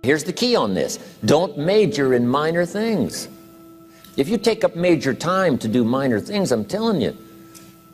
Here's the key on this. Don't major in minor things. If you take up major time to do minor things, I'm telling you,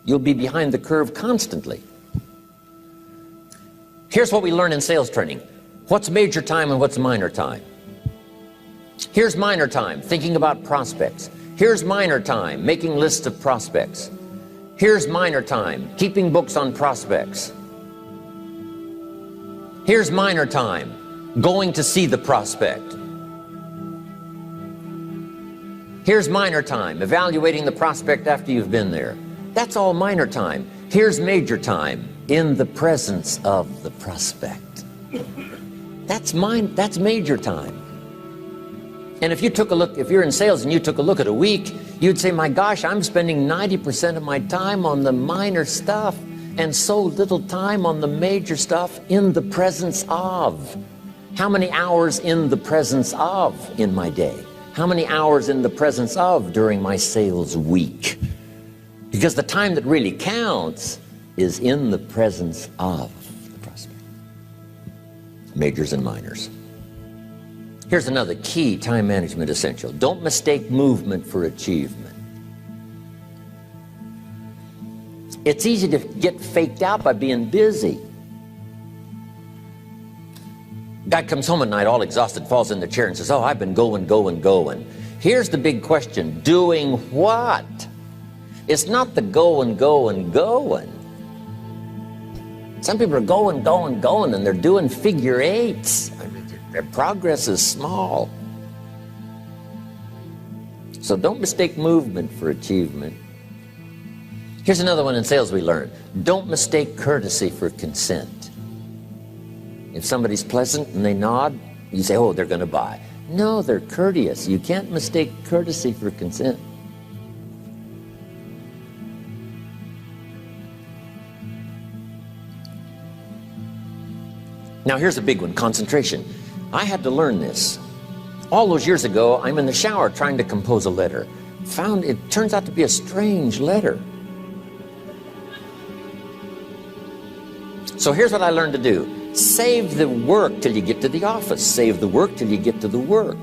you'll be behind the curve constantly. Here's what we learn in sales training. What's major time and what's minor time? Here's minor time, thinking about prospects. Here's minor time, making lists of prospects. Here's minor time, keeping books on prospects. Here's minor time, going to see the prospect. Here's minor time, evaluating the prospect after you've been there. That's all minor time. Here's major time, in the presence of the prospect. That's major time. And if you took a look, if you're in sales and you took a look at a week, you'd say, my gosh, I'm spending 90% of my time on the minor stuff and so little time on the major stuff in the presence of. How many hours in the presence of in my day? How many hours in the presence of during my sales week? Because the time that really counts is in the presence of the prospect. Majors and minors. Here's another key time management essential. Don't mistake movement for achievement. It's easy to get faked out by being busy. Guy comes home at night all exhausted, falls in the chair and says, oh, I've been going. Here's the big question. Doing what? It's not the going. Some people are going, and they're doing figure eights. I mean, their progress is small. So don't mistake movement for achievement. Here's another one in sales we learned. Don't mistake courtesy for consent. If somebody's pleasant and they nod, you say, oh, they're going to buy. No, they're courteous. You can't mistake courtesy for consent. Now here's a big one, concentration. I had to learn this. All those years ago, I'm in the shower trying to compose a letter. Found it turns out to be a strange letter. So here's what I learned to do. Save the work till you get to the office. Save the work till you get to the work.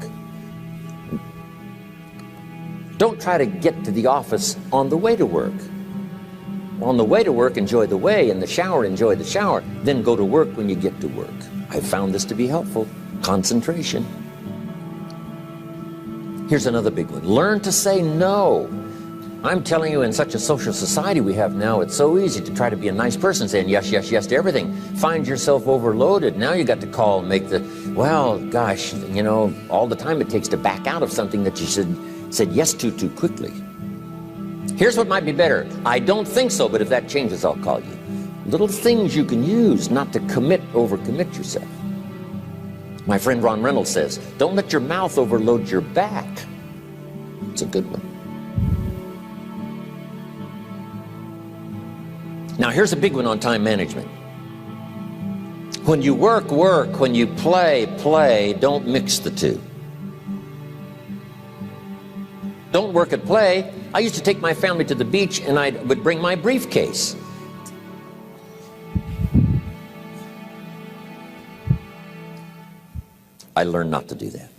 Don't try to get to the office on the way to work. On the way to work, enjoy the way. In the shower, enjoy the shower. Then go to work when you get to work. I found this to be helpful. Concentration. Here's another big one. Learn to say no. I'm telling you, in such a social society we have now, it's so easy to try to be a nice person, saying yes to everything. Find yourself overloaded. Now you got to call and make the, well, gosh, you know, all the time it takes to back out of something that you said yes to too quickly. Here's what might be better. I don't think so, but if that changes, I'll call you. Little things you can use not to overcommit yourself. My friend Ron Reynolds says, don't let your mouth overload your back. It's a good one. Now here's a big one on time management. When you work, when you play, don't mix the two. Don't work at play. I used to take my family to the beach and I would bring my briefcase. I learned not to do that.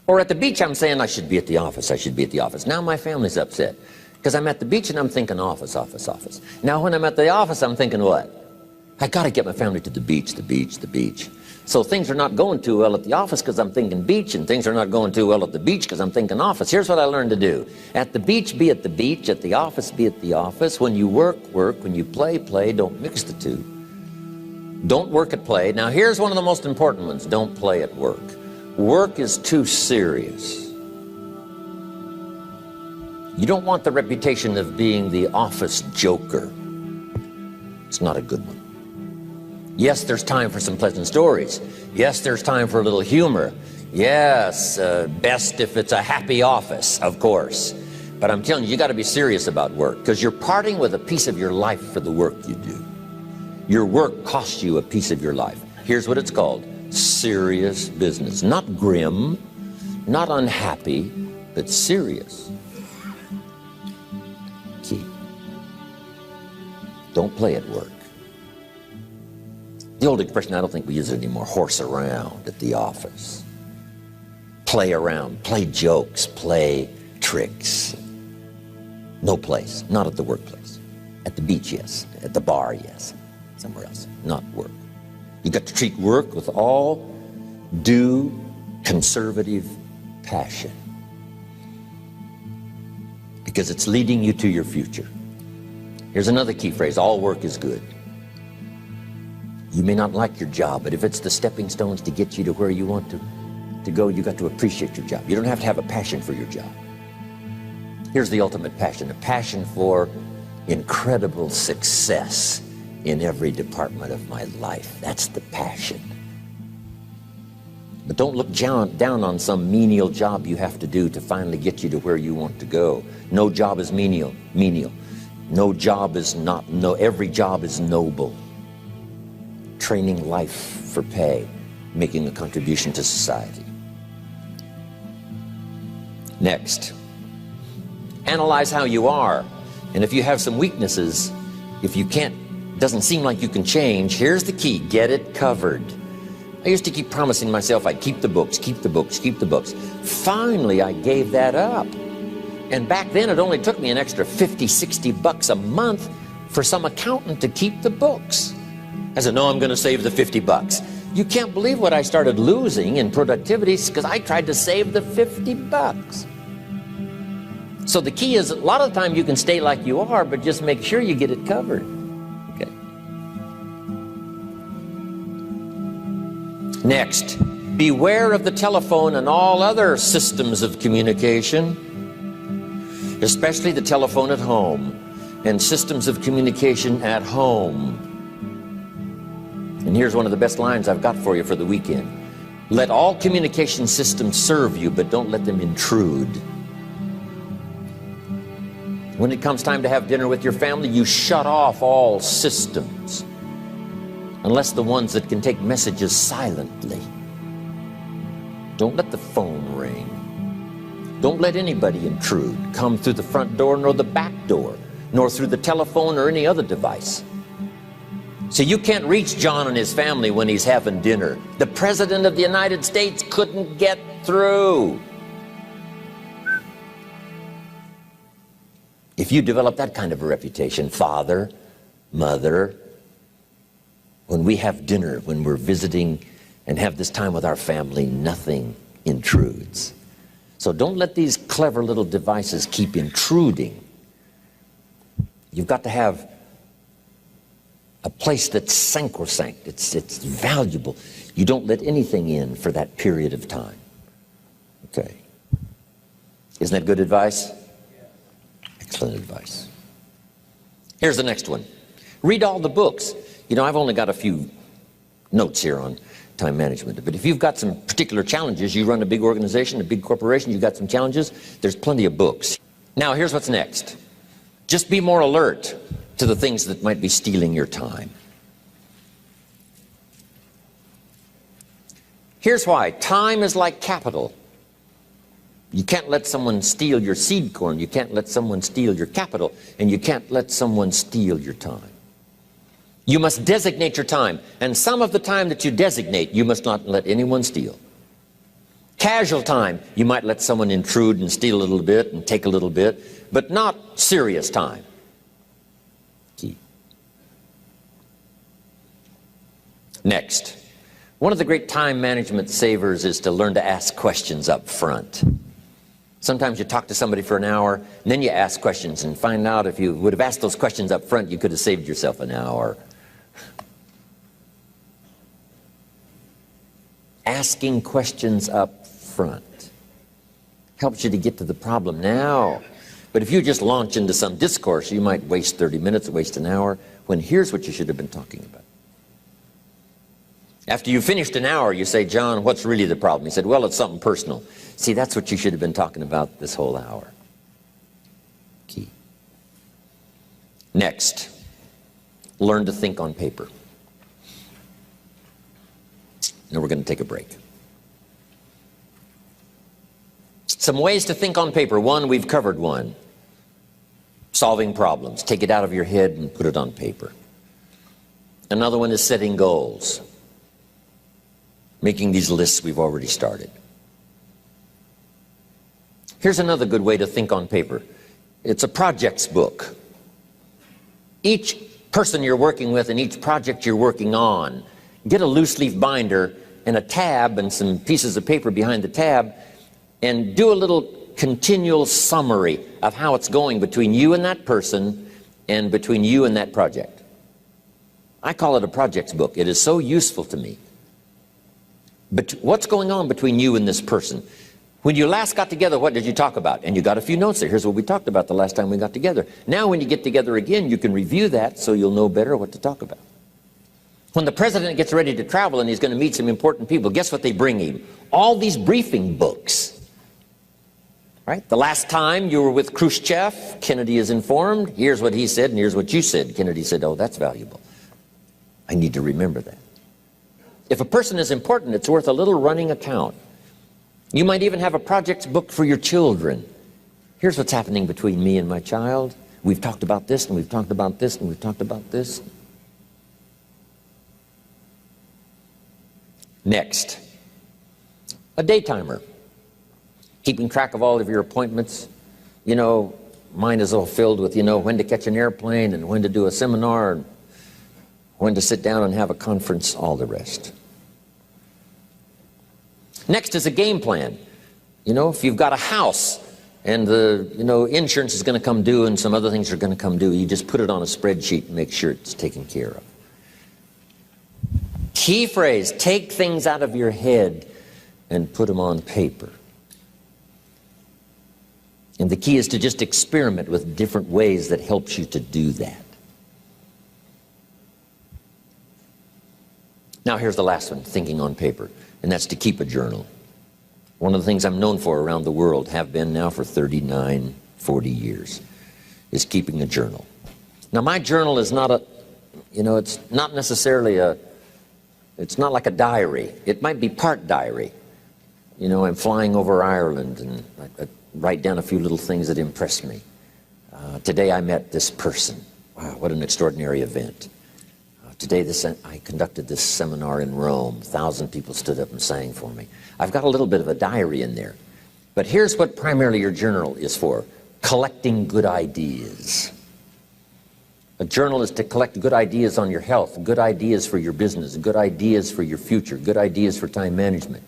Or at the beach, I'm saying I should be at the office. Now my family's upset. Because I'm at the beach and I'm thinking office. Now when I'm at the office, I'm thinking what? I got to get my family to the beach. So things are not going too well at the office because I'm thinking beach, and things are not going too well at the beach because I'm thinking office. Here's what I learned to do. At the beach, be at the beach. At the office, be at the office. When you work. When you play. Don't mix the two. Don't work at play. Now here's one of the most important ones. Don't play at work. Work is too serious. You don't want the reputation of being the office joker. It's not a good one. Yes, there's time for some pleasant stories. Yes, there's time for a little humor. Yes, best if it's a happy office, of course. But I'm telling you, you got to be serious about work, because you're parting with a piece of your life for the work you do. Your work costs you a piece of your life. Here's what it's called. Serious business. Not grim, not unhappy, but serious. Key. Don't play at work. The old expression, I don't think we use it anymore, horse around at the office. Play around, play jokes, play tricks. No place, not at the workplace. At the beach, yes. At the bar, yes. Somewhere else, not work. You got to treat work with all due conservative passion, because it's leading you to your future. Here's another key phrase: all work is good. You may not like your job, but if it's the stepping stones to get you to where you want to go, you got to appreciate your job. You don't have to have a passion for your job. Here's the ultimate passion: a passion for incredible success in every department of my life. That's the passion. But don't look down on some menial job you have to do to finally get you to where you want to go. No job is menial. No job is not, every job is noble. Training life for pay, making a contribution to society. Next, analyze how you are. And if you have some weaknesses, if you can't, doesn't seem like you can change, here's the key: get it covered. I used to keep promising myself I'd keep the books, keep the books, keep the books. Finally, I gave that up. And back then, it only took me an extra $50, $60 a month for some accountant to keep the books. I said, no, I'm going to save the $50. You can't believe what I started losing in productivity because I tried to save the $50. So the key is, a lot of the time you can stay like you are, but just make sure you get it covered. Okay. Next, beware of the telephone and all other systems of communication, especially the telephone at home and systems of communication at home. And here's one of the best lines I've got for you for the weekend: let all communication systems serve you, but don't let them intrude. When it comes time to have dinner with your family, you shut off all systems, unless the ones that can take messages silently. Don't let the phone ring. Don't let anybody intrude, come through the front door nor the back door, nor through the telephone or any other device. So you can't reach John and his family when he's having dinner. The President of the United States couldn't get through. If you develop that kind of a reputation, father, mother, when we have dinner, when we're visiting and have this time with our family, nothing intrudes. So don't let these clever little devices keep intruding. You've got to have a place that's sacrosanct, it's valuable. You don't let anything in for that period of time. Okay. Isn't that good advice? Excellent advice. Here's the next one. Read all the books. You know, I've only got a few notes here on time management, but if you've got some particular challenges, you run a big organization, a big corporation, you've got some challenges, there's plenty of books. Now, here's what's next. Just be more alert to the things that might be stealing your time. Here's why. Time is like capital. You can't let someone steal your seed corn. You can't let someone steal your capital. And you can't let someone steal your time. You must designate your time. And some of the time that you designate, you must not let anyone steal. Casual time, you might let someone intrude and steal a little bit and take a little bit, but not serious time. Key. Next, one of the great time management savers is to learn to ask questions up front. Sometimes you talk to somebody for an hour, and then you ask questions and find out if you would have asked those questions up front, you could have saved yourself an hour. Asking questions up front helps you to get to the problem now. But if you just launch into some discourse, you might waste 30 minutes, waste an hour, when here's what you should have been talking about. After you finished an hour, you say, John, what's really the problem? He said, well, it's something personal. See, that's what you should have been talking about this whole hour. Key. Next, learn to think on paper. Now we're going to take a break. Some ways to think on paper. One, we've covered one. Solving problems. Take it out of your head and put it on paper. Another one is setting goals. Making these lists we've already started. Here's another good way to think on paper. It's a projects book. Each person you're working with and each project you're working on, get a loose leaf binder and a tab and some pieces of paper behind the tab, and do a little continual summary of how it's going between you and that person and between you and that project. I call it a projects book. It is so useful to me. But what's going on between you and this person? When you last got together, what did you talk about? And you got a few notes there. Here's what we talked about the last time we got together. Now when you get together again, you can review that so you'll know better what to talk about. When the president gets ready to travel and he's going to meet some important people, guess what they bring him? All these briefing books. Right? The last time you were with Khrushchev, Kennedy is informed. Here's what he said and here's what you said. Kennedy said, oh, that's valuable. I need to remember that. If a person is important, it's worth a little running account. You might even have a projects book for your children. Here's what's happening between me and my child. We've talked about this, and we've talked about this, and we've talked about this. Next, a day timer. Keeping track of all of your appointments. You know, mine is all filled with, you know, when to catch an airplane and when to do a seminar and when to sit down and have a conference, all the rest. Next is a game plan. You know, if you've got a house and the, insurance is going to come due and some other things are going to come due, you just put it on a spreadsheet and make sure it's taken care of. Key phrase, take things out of your head and put them on paper. And the key is to just experiment with different ways that helps you to do that. Now here's the last one, thinking on paper, and that's to keep a journal. One of the things I'm known for around the world, have been now for 39, 40 years, is keeping a journal. Now my journal is not a, it's not necessarily it's not like a diary. It might be part diary. I'm flying over Ireland and I write down a few little things that impress me. Today I met this person. Wow, what an extraordinary event. Today I conducted this seminar in Rome. 1,000 people stood up and sang for me. I've got a little bit of a diary in there. But here's what primarily your journal is for. Collecting good ideas. A journal is to collect good ideas on your health, good ideas for your business, good ideas for your future, good ideas for time management.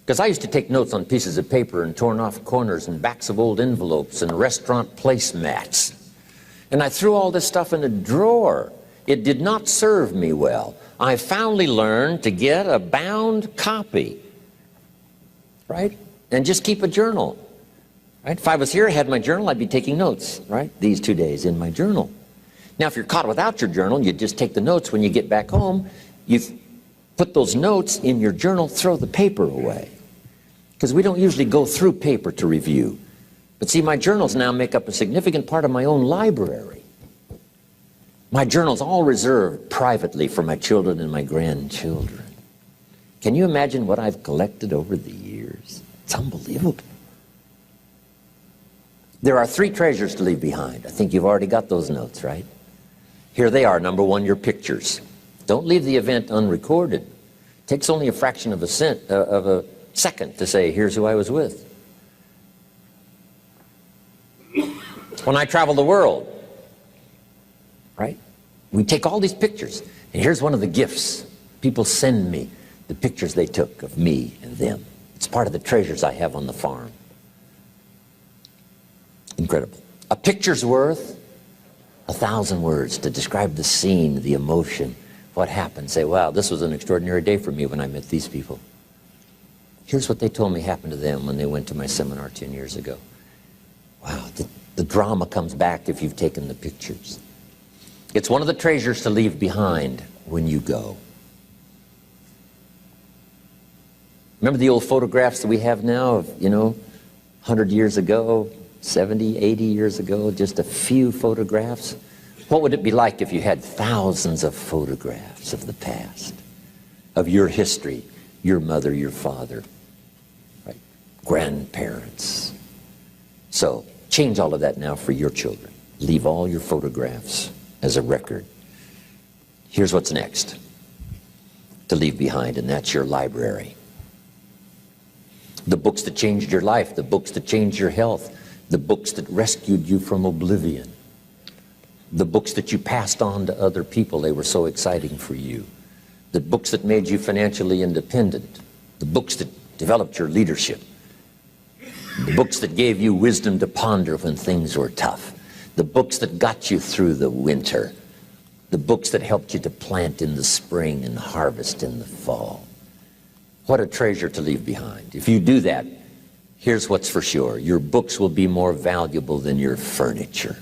Because I used to take notes on pieces of paper and torn off corners and backs of old envelopes and restaurant placemats. And I threw all this stuff in a drawer. It did not serve me well. I finally learned to get a bound copy, right? And just keep a journal, right? If I was here, I had my journal, I'd be taking notes, right? These 2 days in my journal. Now, if you're caught without your journal, you just take the notes. When you get back home, you put those notes in your journal, throw the paper away. Because we don't usually go through paper to review. But see, my journals now make up a significant part of my own library. My journal's all reserved privately for my children and my grandchildren. Can you imagine what I've collected over the years? It's unbelievable. There are 3 treasures to leave behind. I think you've already got those notes, right? Here they are. Number 1, your pictures. Don't leave the event unrecorded. It takes only a fraction of a second to say, here's who I was with. When I travel the world, right? We take all these pictures, and here's one of the gifts. People send me the pictures they took of me and them. It's part of the treasures I have on the farm. Incredible. A picture's worth 1,000 words to describe the scene, the emotion, what happened. Say, wow, this was an extraordinary day for me when I met these people. Here's what they told me happened to them when they went to my seminar 10 years ago. Wow, the drama comes back if you've taken the pictures. It's one of the treasures to leave behind when you go. Remember the old photographs that we have now of, 100 years ago, 70, 80 years ago, just a few photographs? What would it be like if you had thousands of photographs of the past, of your history, your mother, your father, right? Grandparents? So change all of that now for your children. Leave all your photographs as a record Here's what's next to leave behind, and that's your library. The books that changed your life, the books that changed your health, the books that rescued you from oblivion, the books that you passed on to other people, they were so exciting for you, the books that made you financially independent, the books that developed your leadership, the books that gave you wisdom to ponder when things were tough, the books that got you through the winter, the books that helped you to plant in the spring and harvest in the fall. What a treasure to leave behind. If you do that, here's what's for sure. Your books will be more valuable than your furniture.